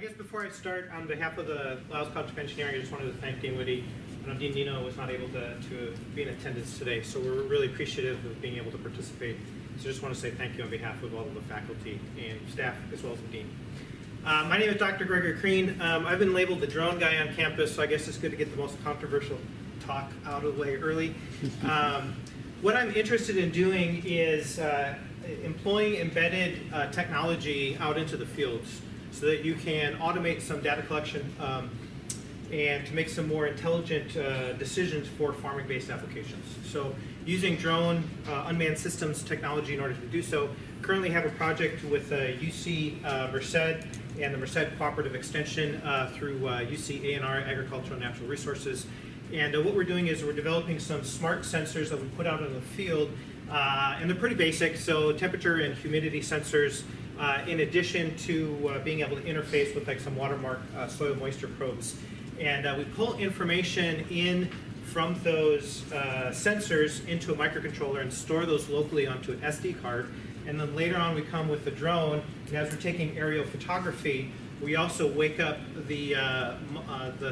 guess before I start, on behalf of the Laos College of Engineering, I just wanted to thank Dean Whitty. I know Dean Nino was not able to be in attendance today, so we're really appreciative of being able to participate. So just want to say thank you on behalf of all of the faculty and staff, as well as the dean. My name is Dr. Gregory Kriehn. I've been labeled the drone guy on campus, so I guess it's good to get the most controversial talk out of the way early. What I'm interested in doing is employing embedded technology out into the fields so that you can automate some data collection and to make some more intelligent decisions for farming-based applications. So using drone unmanned systems technology in order to do so. Currently have a project with UC Merced and the Merced Cooperative Extension through UC A&R, Agricultural and Natural Resources. And what we're doing is we're developing some smart sensors that we put out in the field, and they're pretty basic, so temperature and humidity sensors, in addition to being able to interface with like some watermark soil moisture probes. And we pull information in from those sensors into a microcontroller and store those locally onto an SD card. And then later on we come with the drone, and as we're taking aerial photography, we also wake up the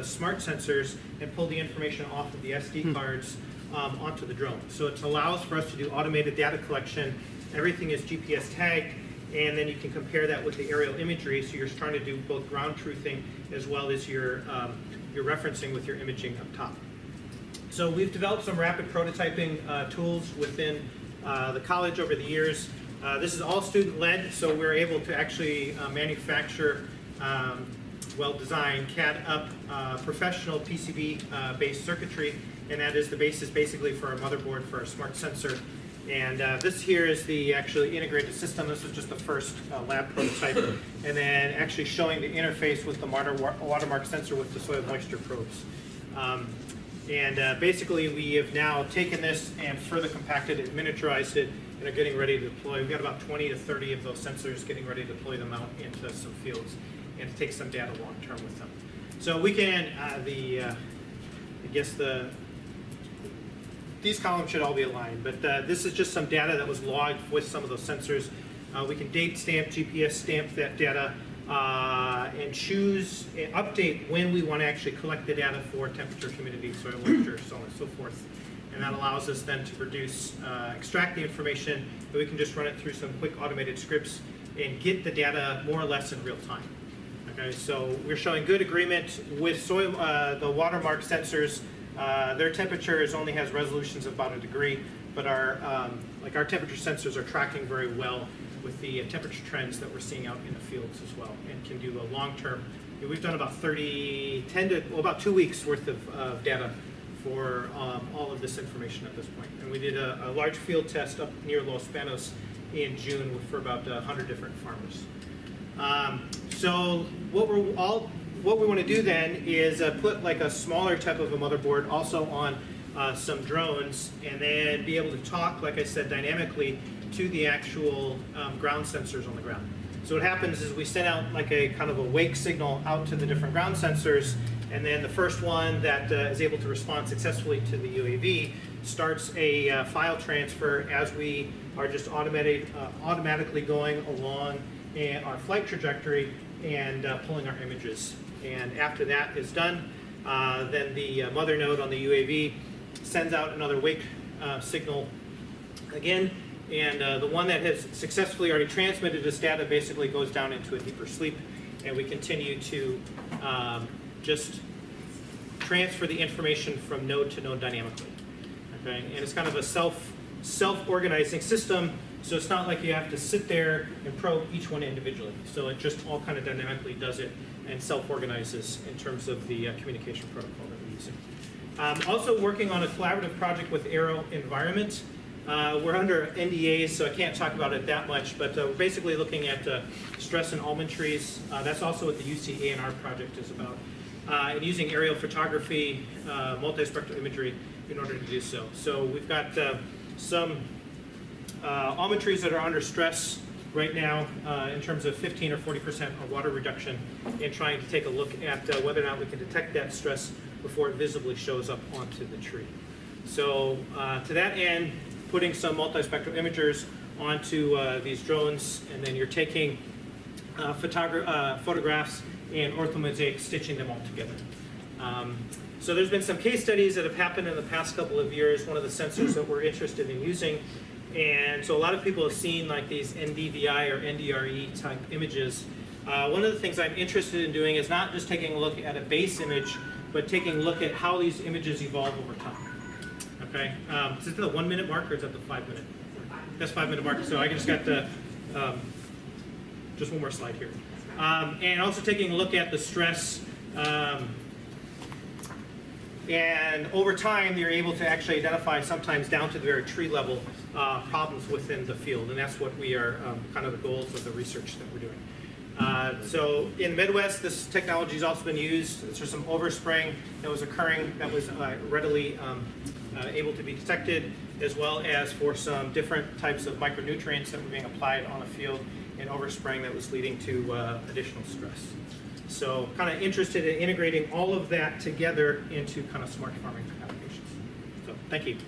smart sensors and pull the information off of the SD cards onto the drone. So it allows for us to do automated data collection. Everything is GPS tagged, and then you can compare that with the aerial imagery. So you're trying to do both ground truthing as well as your referencing with your imaging up top. So we've developed some rapid prototyping tools within the college over the years. This is all student-led, so we're able to actually manufacture well-designed CAD-up professional PCB-based circuitry, and that is the basis basically for our motherboard for our smart sensor. And this here is the actually integrated system. This is just the first lab prototype, and then actually showing the interface with the watermark sensor with the soil moisture probes. Basically we have now taken this and further compacted it, miniaturized it, and are getting ready to deploy. We've got about 20 to 30 of those sensors, getting ready to deploy them out into some fields and to take some data long term with them. So we can, these columns should all be aligned, but this is just some data that was logged with some of those sensors. We can date stamp, GPS stamp that data, and choose and update when we want to actually collect the data for temperature, humidity, soil moisture, so on and so forth. And that allows us then to produce, extract the information, and we can just run it through some quick automated scripts and get the data more or less in real time. Okay, so we're showing good agreement with soil, the watermark sensors. Their temperature only has resolutions of about 1 degree, but our temperature sensors are tracking very well with the temperature trends that we're seeing out in the fields as well, and can do a long-term. We've done about about 2 weeks worth of data for all of this information at this point. And we did a large field test up near Los Banos in June for about 100 different farmers. So what we want to do then is put like a smaller type of a motherboard also on some drones, and then be able to talk, like I said, dynamically to the actual ground sensors on the ground. So what happens is we send out like a kind of a wake signal out to the different ground sensors, and then the first one that is able to respond successfully to the UAV starts a file transfer as we are just automatically going along our flight trajectory and pulling our images. And after that is done, then the mother node on the UAV sends out another wake signal again, and the one that has successfully already transmitted this data basically goes down into a deeper sleep, and we continue to just transfer the information from node to node dynamically. Okay, and it's kind of a self-organizing system, so it's not like you have to sit there and probe each one individually. So it just all kind of dynamically does it and self-organizes in terms of the communication protocol that we're using. Also working on a collaborative project with Aero Environment. We're under NDAs, so I can't talk about it that much, but we're basically looking at stress in almond trees. That's also what the UC A&R project is about. And using aerial photography, multispectral imagery in order to do so. So we've got some almond trees that are under stress right now in terms of 15 or 40% of water reduction, and trying to take a look at whether or not we can detect that stress before it visibly shows up onto the tree. So to that end, putting some multispectral imagers onto these drones, and then you're taking photographs and orthomosaic stitching them all together. So there's been some case studies that have happened in the past couple of years, one of the sensors that we're interested in using. And so a lot of people have seen like these NDVI or NDRE type images. One of the things I'm interested in doing is not just taking a look at a base image, but taking a look at how these images evolve over time. Okay, is it the 1 minute mark or is that the 5 minute? That's 5 minute mark. So I just got the, just one more slide here. And also taking a look at the stress. And over time, you're able to actually identify sometimes down to the very tree level problems within the field. And that's what we are, kind of the goals of the research that we're doing. So in Midwest, this technology has also been used for some overspraying that was occurring that was readily able to be detected, as well as for some different types of micronutrients that were being applied on a field in overspraying that was leading to additional stress. So kind of interested in integrating all of that together into kind of smart farming applications. So thank you.